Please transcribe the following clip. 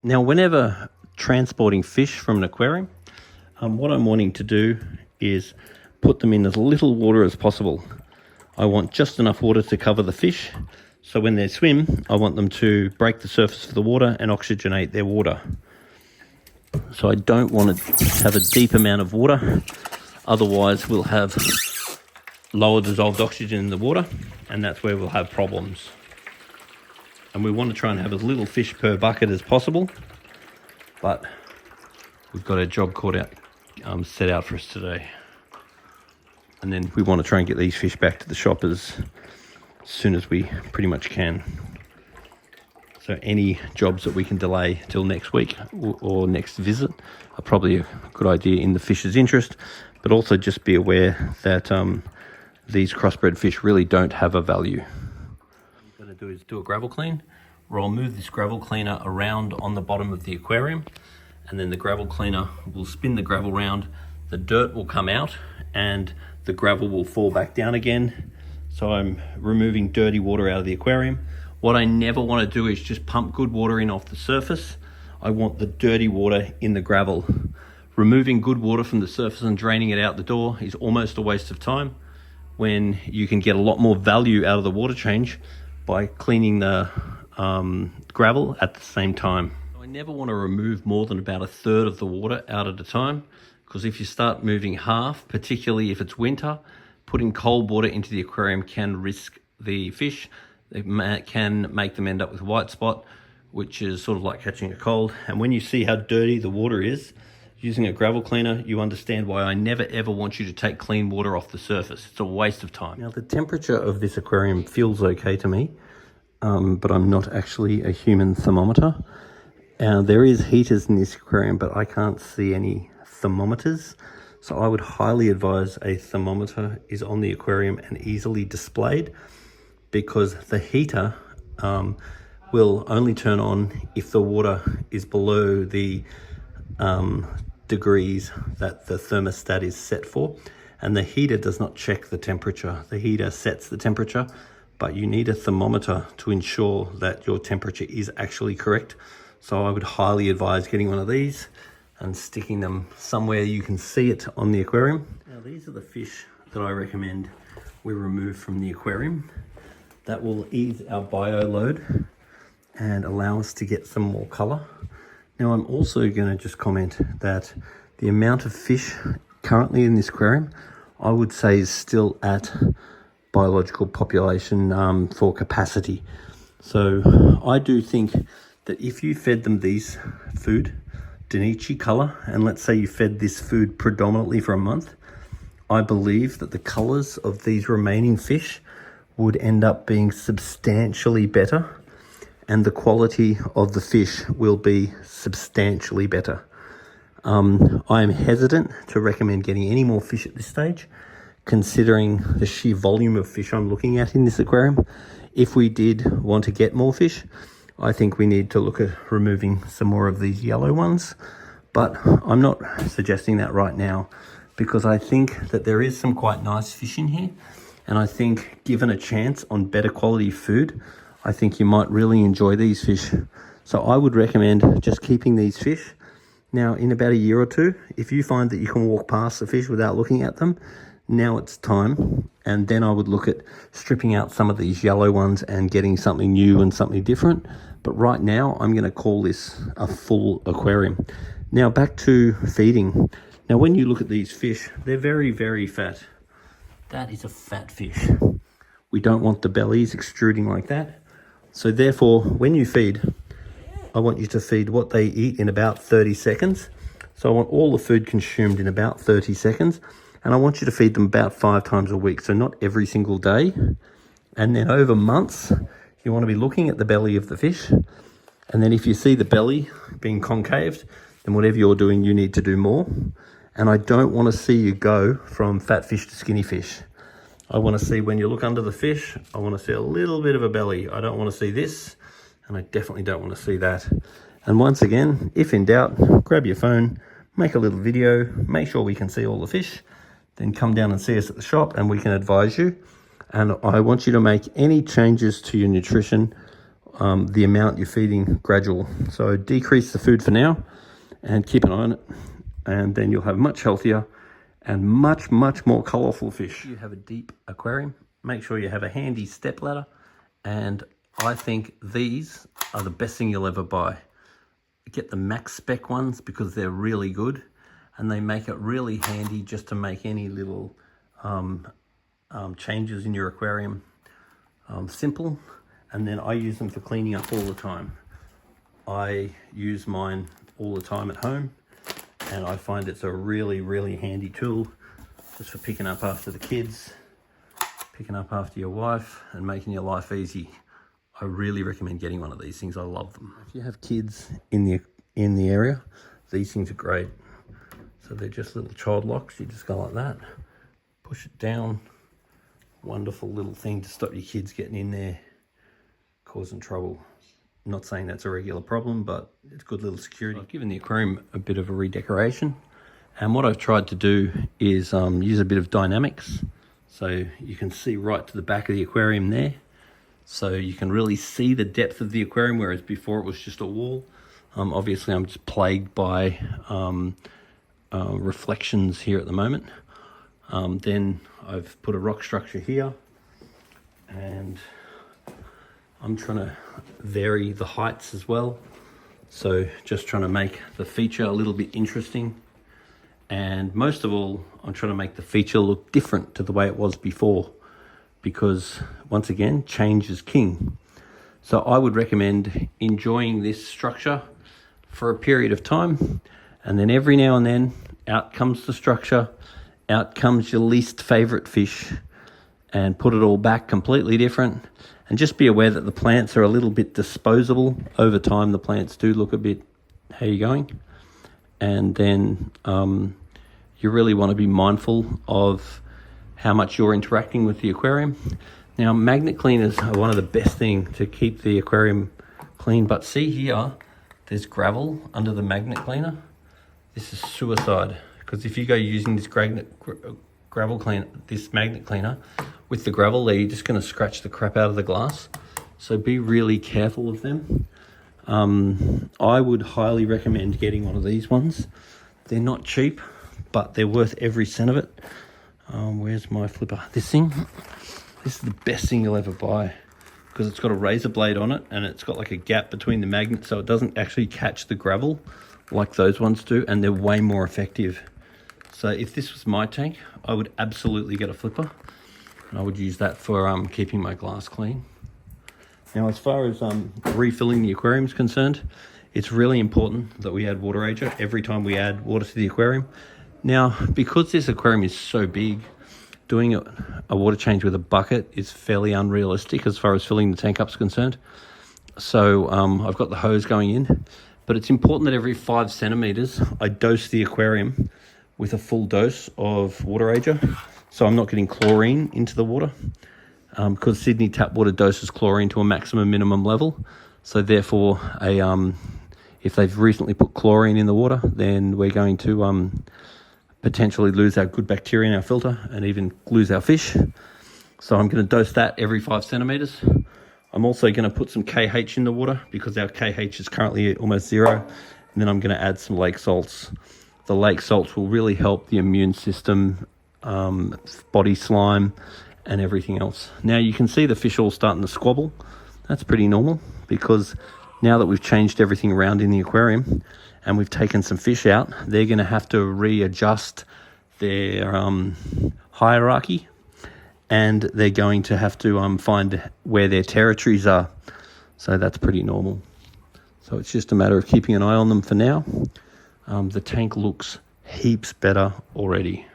Now, whenever transporting fish from an aquarium, what I'm wanting to do is put them in as little water as possible. I want just enough water to cover the fish, so when they swim, I want them to break the surface of the water and oxygenate their water. So I don't want to have a deep amount of water, otherwise we'll have lower dissolved oxygen in the water, and that's where we'll have problems. And we want to try and have as little fish per bucket as possible, but we've got our job set out for us today. And then we want to try and get these fish back to the shop as soon as we pretty much can. So any jobs that we can delay till next week or next visit are probably a good idea in the fish's interest, but also just be aware that these crossbred fish really don't have a value. What I'm going to do is do a gravel clean, where I'll move this gravel cleaner around on the bottom of the aquarium, and then the gravel cleaner will spin the gravel round, the dirt will come out and the gravel will fall back down again. So I'm removing dirty water out of the aquarium. What I never want to do is just pump good water in off the surface. I want the dirty water in the gravel. Removing good water from the surface and draining it out the door is almost a waste of time, when you can get a lot more value out of the water change by cleaning the gravel at the same time. I never want to remove more than about a third of the water out at a time, because if you start moving half, particularly if it's winter, putting cold water into the aquarium can risk the fish. It can make them end up with white spot, which is sort of like catching a cold. And when you see how dirty the water is, using a gravel cleaner, you understand why I never ever want you to take clean water off the surface. It's a waste of time. Now, the temperature of this aquarium feels okay to me, but I'm not actually a human thermometer. There is heaters in this aquarium, but I can't see any thermometers. So I would highly advise a thermometer is on the aquarium and easily displayed, because the heater will only turn on if the water is below the degrees that the thermostat is set for, and the heater does not check the temperature. The heater sets the temperature, but you need a thermometer to ensure that your temperature is actually correct. So I would highly advise getting one of these and sticking them somewhere you can see it on the aquarium. Now, these are the fish that I recommend we remove from the aquarium. That will ease our bio load and allow us to get some more color. Now, I'm also going to just comment that the amount of fish currently in this aquarium, I would say, is still at biological population for capacity. So I do think that if you fed them these food, Denichi color, and let's say you fed this food predominantly for a month, I believe that the colors of these remaining fish would end up being substantially better, and the quality of the fish will be substantially better. I am hesitant to recommend getting any more fish at this stage, considering the sheer volume of fish I'm looking at in this aquarium. If we did want to get more fish, I think we need to look at removing some more of these yellow ones, but I'm not suggesting that right now, because I think that there is some quite nice fish in here, and I think given a chance on better quality food, I think you might really enjoy these fish. So I would recommend just keeping these fish. Now, in about a year or two, if you find that you can walk past the fish without looking at them, now it's time. And then I would look at stripping out some of these yellow ones and getting something new and something different. But right now, I'm going to call this a full aquarium. Now, back to feeding. Now, when you look at these fish, they're very, very fat. That is a fat fish. We don't want the bellies extruding like that. So therefore, when you feed, I want you to feed what they eat in about 30 seconds. So I want all the food consumed in about 30 seconds. And I want you to feed them about 5 times a week. So not every single day. And then over months, you want to be looking at the belly of the fish. And then if you see the belly being concaved, then whatever you're doing, you need to do more. And I don't want to see you go from fat fish to skinny fish. I want to see, when you look under the fish, I want to see a little bit of a belly. I don't want to see this, and I definitely don't want to see that. And once again, if in doubt, grab your phone, make a little video, make sure we can see all the fish, then come down and see us at the shop and we can advise you. And I want you to make any changes to your nutrition the amount you're feeding gradual. So decrease the food for now and keep an eye on it, and then you'll have much healthier and much more colorful fish. You have a deep aquarium, make sure you have a handy step ladder, and I think these are the best thing you'll ever buy. Get the max spec ones because they're really good, and they make it really handy just to make any little changes in your aquarium simple. And then I use them for cleaning up all the time. I use mine all the time at home, and I find it's a really handy tool just for picking up after the kids, picking up after your wife, and making your life easy. I really recommend getting one of these things. I love them. If you have kids in the area, these things are great. So they're just little child locks. You just go like that, push it down. Wonderful little thing to stop your kids getting in there, causing trouble. I'm not saying that's a regular problem, but it's good little security. I've given the aquarium a bit of a redecoration, and what I've tried to do is use a bit of dynamics. So you can see right to the back of the aquarium there. So you can really see the depth of the aquarium, whereas before it was just a wall. Obviously I'm just plagued by reflections here at the moment. Then I've put a rock structure here, and I'm trying to vary the heights as well. So just trying to make the feature a little bit interesting. And most of all, I'm trying to make the feature look different to the way it was before, because once again, change is king. So I would recommend enjoying this structure for a period of time, and then every now and then out comes the structure, out comes your least favorite fish, and put it all back completely different. And just be aware that the plants are a little bit disposable. Over time, the plants do look a bit, how you going? And then you really want to be mindful of how much you're interacting with the aquarium. Now, magnet cleaners are one of the best things to keep the aquarium clean. But see here, there's gravel under the magnet cleaner. This is suicide, because if you go using this this magnet cleaner with the gravel there, you're just going to scratch the crap out of the glass. So be really careful of them. I would highly recommend getting one of these ones. They're not cheap, but they're worth every cent of it. Where's my flipper? This is the best thing you'll ever buy, because it's got a razor blade on it, and it's got like a gap between the magnets, so it doesn't actually catch the gravel like those ones do, and they're way more effective. So if this was my tank, I would absolutely get a flipper, and I would use that for keeping my glass clean. Now, as far as refilling the aquarium is concerned, it's really important that we add water ager every time we add water to the aquarium. Now, because this aquarium is so big, doing a water change with a bucket is fairly unrealistic as far as filling the tank up is concerned. So I've got the hose going in, but it's important that every 5 centimeters I dose the aquarium with a full dose of water ager, so I'm not getting chlorine into the water, because Sydney tap water doses chlorine to a maximum minimum level. So therefore, if they've recently put chlorine in the water, then we're going to potentially lose our good bacteria in our filter and even lose our fish. So I'm going to dose that every 5 centimeters. I'm also going to put some KH in the water, because our KH is currently at almost 0. And then I'm going to add some lake salts. The lake salts will really help the immune system, body slime, and everything else. Now you can see the fish all starting to squabble. That's pretty normal, because now that we've changed everything around in the aquarium and we've taken some fish out, they're going to have to readjust their hierarchy, and they're going to have to find where their territories are. So that's pretty normal. So it's just a matter of keeping an eye on them for now. The tank looks heaps better already.